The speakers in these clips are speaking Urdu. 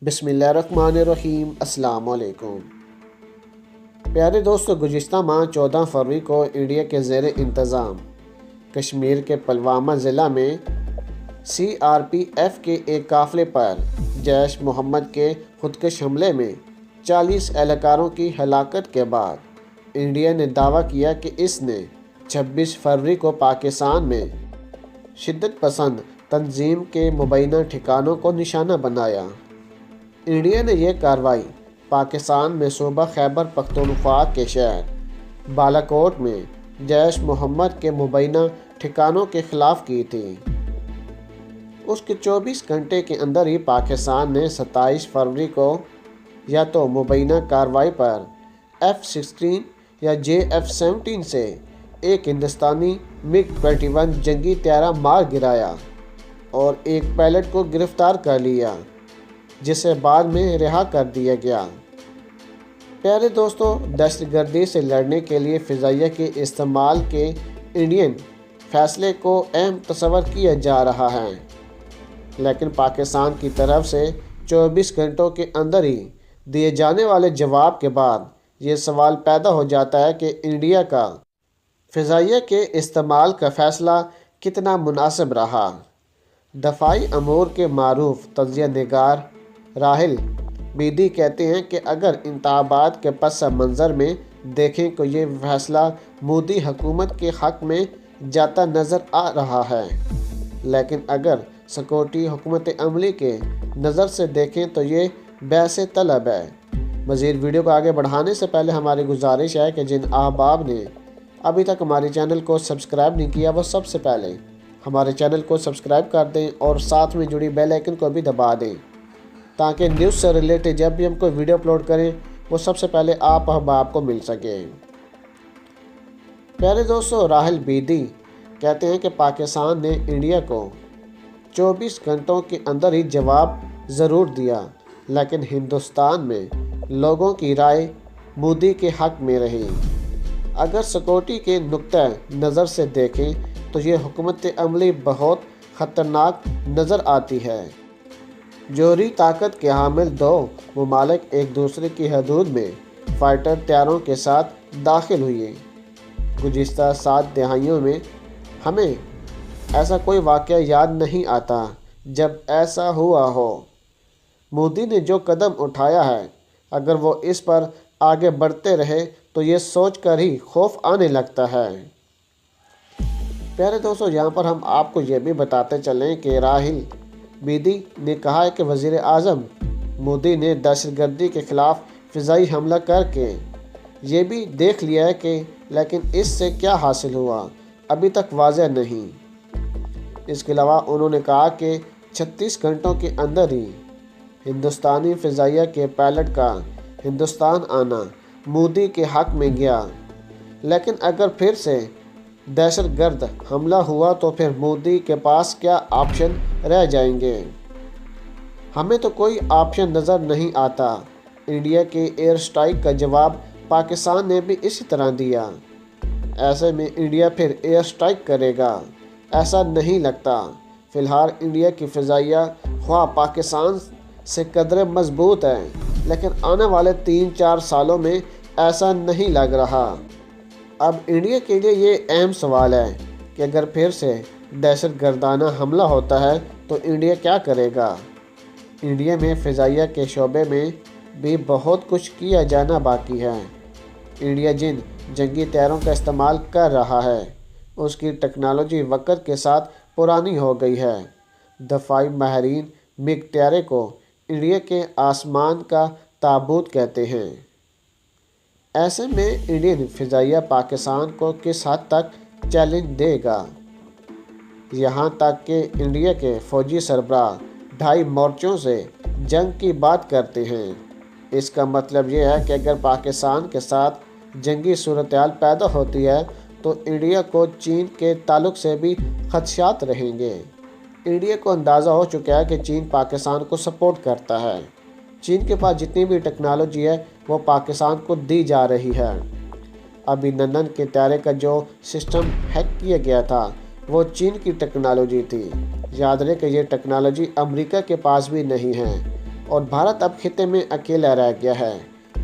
بسم اللہ الرحمن الرحیم۔ السلام علیکم پیارے دوستو، گزشتہ ماہ 14 فروری کو انڈیا کے زیر انتظام کشمیر کے پلوامہ ضلع میں CRPF کے ایک قافلے پر جیش محمد کے خودکش حملے میں 40 اہلکاروں کی ہلاکت کے بعد انڈیا نے دعویٰ کیا کہ اس نے 26 فروری کو پاکستان میں شدت پسند تنظیم کے مبینہ ٹھکانوں کو نشانہ بنایا۔ انڈیا نے یہ کارروائی پاکستان میں صوبہ خیبر پختونخوا کے شہر بالاکوٹ میں جیش محمد کے مبینہ ٹھکانوں کے خلاف کی تھی۔ اس کے 24 گھنٹے کے اندر ہی پاکستان نے 27 فروری کو یا تو مبینہ کارروائی پر F-16 یا JF-17 سے ایک ہندوستانی MiG-21 جنگی طیارہ مار گرایا اور ایک پائلٹ کو گرفتار کر لیا، جسے بعد میں رہا کر دیا گیا۔ پیارے دوستو، دہشت گردی سے لڑنے کے لیے فضائیہ کے استعمال کے انڈین فیصلے کو اہم تصور کیا جا رہا ہے، لیکن پاکستان کی طرف سے 24 گھنٹوں کے اندر ہی دیے جانے والے جواب کے بعد یہ سوال پیدا ہو جاتا ہے کہ انڈیا کا فضائیہ کے استعمال کا فیصلہ کتنا مناسب رہا۔ دفاعی امور کے معروف تجزیہ نگار راہل بیدی کہتے ہیں کہ اگر انتخابات کے پس منظر میں دیکھیں تو یہ فیصلہ مودی حکومت کے حق میں جاتا نظر آ رہا ہے، لیکن اگر سیکورٹی حکمت عملی کے نظر سے دیکھیں تو یہ بحث طلب ہے۔ مزید ویڈیو کو آگے بڑھانے سے پہلے ہماری گزارش ہے کہ جن احباب نے ابھی تک ہمارے چینل کو سبسکرائب نہیں کیا وہ سب سے پہلے ہمارے چینل کو سبسکرائب کر دیں اور ساتھ میں جڑی بیل آئیکن کو بھی دبا دیں، تاکہ نیوز سے ریلیٹڈ جب بھی ہم کوئی ویڈیو اپلوڈ کریں وہ سب سے پہلے آپ احباب کو مل سکے۔ پیارے دوستو، راہل بیدی کہتے ہیں کہ پاکستان نے انڈیا کو 24 گھنٹوں کے اندر ہی جواب ضرور دیا، لیکن ہندوستان میں لوگوں کی رائے مودی کے حق میں رہی۔ اگر سیکورٹی کے نقطہ نظر سے دیکھیں تو یہ حکمت عملی بہت خطرناک نظر آتی ہے۔ جوہری طاقت کے حامل دو ممالک ایک دوسرے کی حدود میں فائٹر طیاروں کے ساتھ داخل ہوئے۔ گزشتہ 7 دہائیوں میں ہمیں ایسا کوئی واقعہ یاد نہیں آتا جب ایسا ہوا ہو۔ مودی نے جو قدم اٹھایا ہے، اگر وہ اس پر آگے بڑھتے رہے تو یہ سوچ کر ہی خوف آنے لگتا ہے۔ پیارے دوستو، یہاں پر ہم آپ کو یہ بھی بتاتے چلیں کہ راہل بیدی نے کہا ہے کہ وزیر اعظم مودی نے دہشت گردی کے خلاف فضائی حملہ کر کے یہ بھی دیکھ لیا ہے کہ لیکن اس سے کیا حاصل ہوا ابھی تک واضح نہیں۔ اس کے علاوہ انہوں نے کہا کہ 36 گھنٹوں کے اندر ہی ہندوستانی فضائیہ کے پائلٹ کا ہندوستان آنا مودی کے حق میں گیا، لیکن اگر پھر سے دہشت گرد حملہ ہوا تو پھر مودی کے پاس کیا آپشن رہ جائیں گے؟ ہمیں تو کوئی آپشن نظر نہیں آتا۔ انڈیا کے ایئر اسٹرائک کا جواب پاکستان نے بھی اسی طرح دیا۔ ایسے میں انڈیا پھر ایئر اسٹرائک کرے گا ایسا نہیں لگتا۔ فی الحال انڈیا کی فضائیہ خواہ پاکستان سے قدرے مضبوط ہے، لیکن آنے والے 3-4 سالوں میں ایسا نہیں لگ رہا۔ اب انڈیا کے لیے یہ اہم سوال ہے کہ اگر پھر سے دہشت گردانہ حملہ ہوتا ہے تو انڈیا کیا کرے گا؟ انڈیا میں فضائیہ کے شعبے میں بھی بہت کچھ کیا جانا باقی ہے۔ انڈیا جن جنگی طیاروں کا استعمال کر رہا ہے اس کی ٹیکنالوجی وقت کے ساتھ پرانی ہو گئی ہے۔ دفاعی ماہرین MiG طیارے کو انڈیا کے آسمان کا تابوت کہتے ہیں۔ ایسے میں انڈین فضائیہ پاکستان کو کس حد تک چیلنج دے گا؟ یہاں تک کہ انڈیا کے فوجی سربراہ 2.5 مورچوں سے جنگ کی بات کرتے ہیں۔ اس کا مطلب یہ ہے کہ اگر پاکستان کے ساتھ جنگی صورتحال پیدا ہوتی ہے تو انڈیا کو چین کے تعلق سے بھی خدشات رہیں گے۔ انڈیا کو اندازہ ہو چکا ہے کہ چین پاکستان کو سپورٹ کرتا ہے۔ چین کے پاس جتنی بھی ٹیکنالوجی ہے وہ پاکستان کو دی جا رہی ہے۔ ابھی ننن کے طیارے کا جو سسٹم ہیک کیا گیا تھا وہ چین کی ٹیکنالوجی تھی۔ یاد رہے کہ یہ ٹیکنالوجی امریکہ کے پاس بھی نہیں ہے۔ اور بھارت اب خطے میں اکیلا رہ گیا ہے۔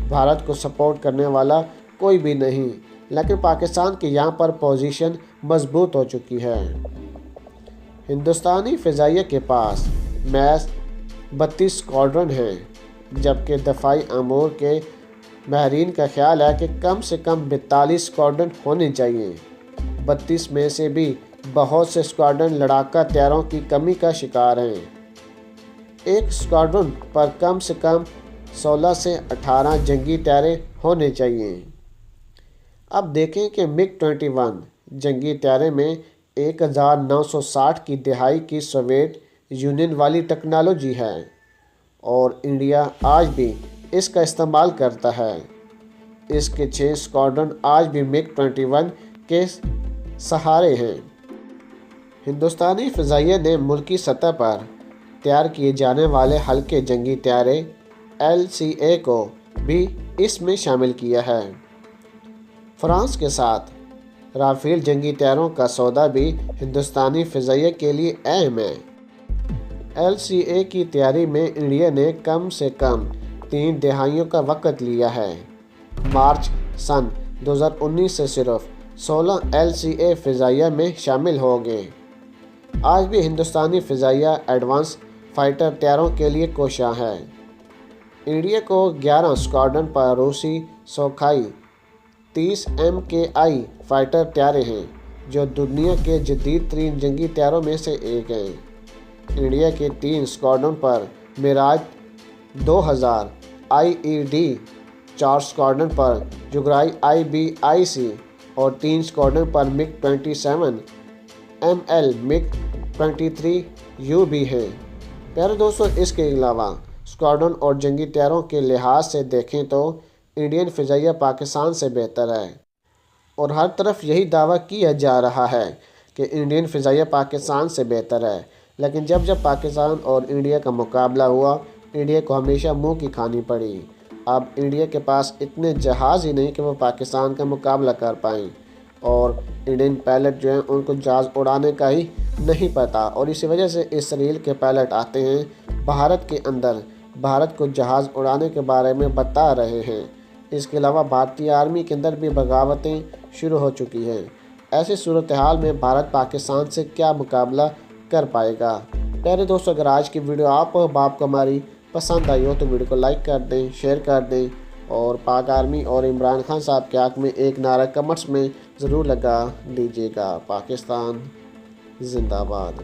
بھارت کو سپورٹ کرنے والا کوئی بھی نہیں، لیکن پاکستان کی یہاں پر پوزیشن مضبوط ہو چکی ہے۔ ہندوستانی فضائیہ کے پاس محض 32 اسکواڈرن ہیں، جبکہ دفاعی امور کے ماہرین کا خیال ہے کہ کم سے کم 42 اسکواڈرن ہونے چاہیے۔ 32 میں سے بھی بہت سے اسکواڈرن لڑاکا طیاروں کی کمی کا شکار ہیں۔ ایک اسکواڈرن پر کم سے کم 16 سے 18 جنگی طیارے ہونے چاہیے۔ اب دیکھیں کہ MiG 21 جنگی طیارے میں 1960 کی دہائی کی سوویت یونین والی ٹیکنالوجی ہے، اور انڈیا آج بھی اس کا استعمال کرتا ہے۔ اس کے 6 اسکواڈرن آج بھی MiG 21 کے سہارے ہیں۔ ہندوستانی فضائیہ نے ملکی سطح پر تیار کیے جانے والے ہلکے جنگی طیارے LCA کو بھی اس میں شامل کیا ہے۔ فرانس کے ساتھ رافیل جنگی طیاروں کا سودا بھی ہندوستانی فضائیہ کے لیے اہم ہے۔ LCA کی تیاری میں انڈیا نے کم سے کم 3 دہائیوں کا وقت لیا ہے۔ مارچ سن 2019 سے صرف 16 LCA فضائیہ میں شامل ہو گئے۔ آج بھی ہندوستانی فضائیہ ایڈوانس فائٹر طیاروں کے لیے کوشاں ہے۔ انڈیا کو 11 اسکواڈرن پر روسی سوکھائی 30 MKI فائٹر طیارے ہیں، جو دنیا کے جدید ترین جنگی طیاروں میں سے ایک ہیں۔ انڈیا کے 3 اسکواڈرن پر میراج 2000 IED، 4 اسکواڈرن پر جگرائی IBIC اور 3 اسکواڈرن پر MiG 27 ML MiG 23U بھی ہیں۔ پیارے دوستو، اس کے علاوہ اسکواڈرن اور جنگی طیاروں کے لحاظ سے دیکھیں تو انڈین فضائیہ پاکستان سے بہتر ہے، اور ہر طرف یہی دعویٰ کیا جا رہا ہے کہ انڈین فضائیہ پاکستان سے بہتر ہے، لیکن جب پاکستان اور انڈیا کا مقابلہ ہوا، انڈیا کو ہمیشہ منہ کی کھانی پڑی۔ اب انڈیا کے پاس اتنے جہاز ہی نہیں کہ وہ پاکستان کا مقابلہ کر پائیں، اور انڈین پائلٹ جو ہیں ان کو جہاز اڑانے کا ہی نہیں پتہ، اور اسی وجہ سے اسرائیل کے پائلٹ آتے ہیں بھارت کے اندر، بھارت کو جہاز اڑانے کے بارے میں بتا رہے ہیں۔ اس کے علاوہ بھارتی آرمی کے اندر بھی بغاوتیں شروع ہو چکی ہیں۔ ایسی صورتحال میں بھارت پاکستان سے کیا مقابلہ کر پائے گا؟ پیارے دوستو، اگر آج کی ویڈیو آپ کو ہماری پسند آئی ہو تو ویڈیو کو لائک کر دیں، شیئر کر دیں، اور پاک آرمی اور عمران خان صاحب کے حق میں ایک نعرہ کمنٹس میں ضرور لگا دیجیے گا۔ پاکستان زندہ باد۔